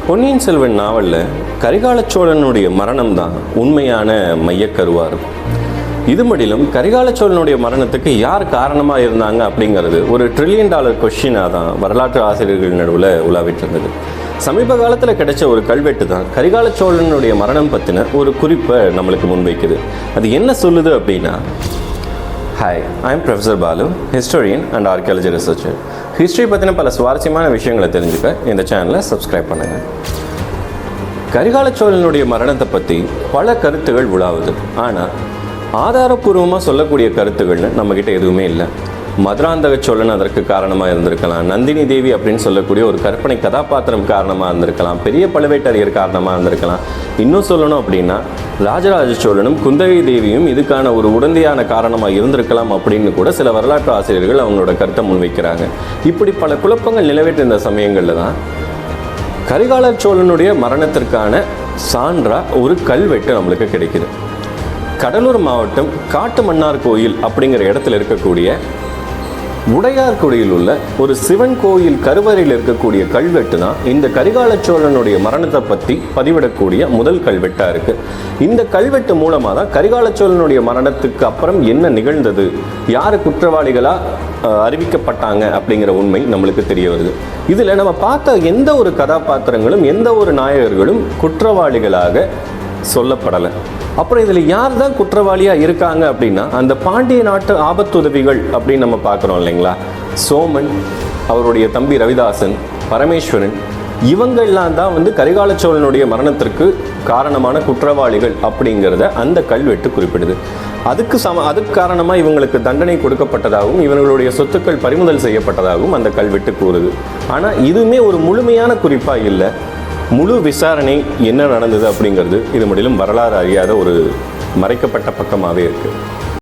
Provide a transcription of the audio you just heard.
பொன்னியின் செல்வன் நாவலில் கரிகால சோழனுடைய மரணம் தான் உண்மையான மையக்கருவாக இருக்கும். இது மட்டிலும் கரிகால சோழனுடைய மரணத்துக்கு யார் காரணமாக இருந்தாங்க அப்படிங்கிறது ஒரு $1 trillion கொஸ்டினாக தான் வரலாற்று ஆசிரியர்கள் நடுவில் உலாவிட்டு இருந்தது. சமீப காலத்தில் கிடைச்ச ஒரு கல்வெட்டு தான் கரிகால சோழனுடைய மரணம் பற்றின ஒரு குறிப்பை நம்மளுக்கு முன்வைக்குது. அது என்ன சொல்லுது அப்படின்னா, hi, I am professor Balu, historian and archaeology researcher. History பற்றின பல சுவாரஸ்யமான விஷயங்களை தெரிஞ்சுக்க இந்த சேனலை சப்ஸ்கிரைப் பண்ணுங்கள். கரிகால சோழனுடைய மரணத்தை பற்றி பல கருத்துகள் உலாவுது. ஆனால் ஆதாரப்பூர்வமாக சொல்லக்கூடிய கருத்துகள்னு நம்மக்கிட்ட எதுவுமே இல்லை. மதுராந்தக சோழன் அதற்கு காரணமாக இருந்திருக்கலாம், நந்தினி தேவி அப்படின்னு சொல்லக்கூடிய ஒரு கற்பனை கதாபாத்திரம் காரணமாக இருந்திருக்கலாம், பெரிய பழுவேட்டரையர் காரணமாக இருந்திருக்கலாம். இன்னும் சொல்லணும் அப்படின்னா ராஜராஜ சோழனும் குந்தவை தேவியும் இதுக்கான ஒரு உடந்தையான காரணமாக இருந்திருக்கலாம் அப்படின்னு கூட சில வரலாற்று ஆசிரியர்கள் அவங்களோட கருத்தை முன்வைக்கிறாங்க. இப்படி பல குழப்பங்கள் நிலவேற்ற இந்த சமயங்களில் தான் கரிகால சோழனுடைய மரணத்திற்கான சான்றா ஒரு கல்வெட்டு நம்மளுக்கு கிடைக்குது. கடலூர் மாவட்டம் காட்டுமன்னார் கோயில் அப்படிங்கிற இடத்துல இருக்கக்கூடிய உடையார்குடியில் உள்ள ஒரு சிவன் கோயில் கருவறையில் இருக்கக்கூடிய கல்வெட்டு தான் இந்த கரிகால சோழனுடைய மரணத்தை பற்றி பதிவிடக்கூடிய முதல் கல்வெட்டாக இருக்குது. இந்த கல்வெட்டு மூலமாக தான் கரிகால சோழனுடைய மரணத்துக்கு அப்புறம் என்ன நிகழ்ந்தது, யார் குற்றவாளிகளாக அறிவிக்கப்பட்டாங்க அப்படிங்கிற உண்மை நம்மளுக்கு தெரிய வருது. இதில் நம்ம பார்த்த எந்த ஒரு கதாபாத்திரங்களும் எந்த ஒரு நாயகர்களும் குற்றவாளிகளாக சொல்லப்படலை. அப்புறம் இதில் யார் தான் குற்றவாளியாக இருக்காங்க அப்படின்னா, அந்த பாண்டிய நாட்டு ஆபத்துதவிகள் அப்படின்னு நம்ம பார்க்குறோம் இல்லைங்களா, சோமன், அவருடைய தம்பி ரவிதாசன், பரமேஸ்வரன், இவங்கள்லாம் தான் கரிகால சோழனுடைய மரணத்திற்கு காரணமான குற்றவாளிகள் அப்படிங்கிறத அந்த கல்வெட்டு குறிப்பிடுது. அதுக்கு காரணமாக இவங்களுக்கு தண்டனை கொடுக்கப்பட்டதாகவும் இவங்களுடைய சொத்துக்கள் பறிமுதல் செய்யப்பட்டதாகவும் அந்த கல்வெட்டு கூறுது. ஆனால் இதுவுமே ஒரு முழுமையான குறிப்பாக இல்லை. முழு விசாரணை என்ன நடந்தது அப்படிங்கிறது இது முடியும் வரலாறு அறியாத ஒரு மறைக்கப்பட்ட பக்கமாகவே இருக்குது.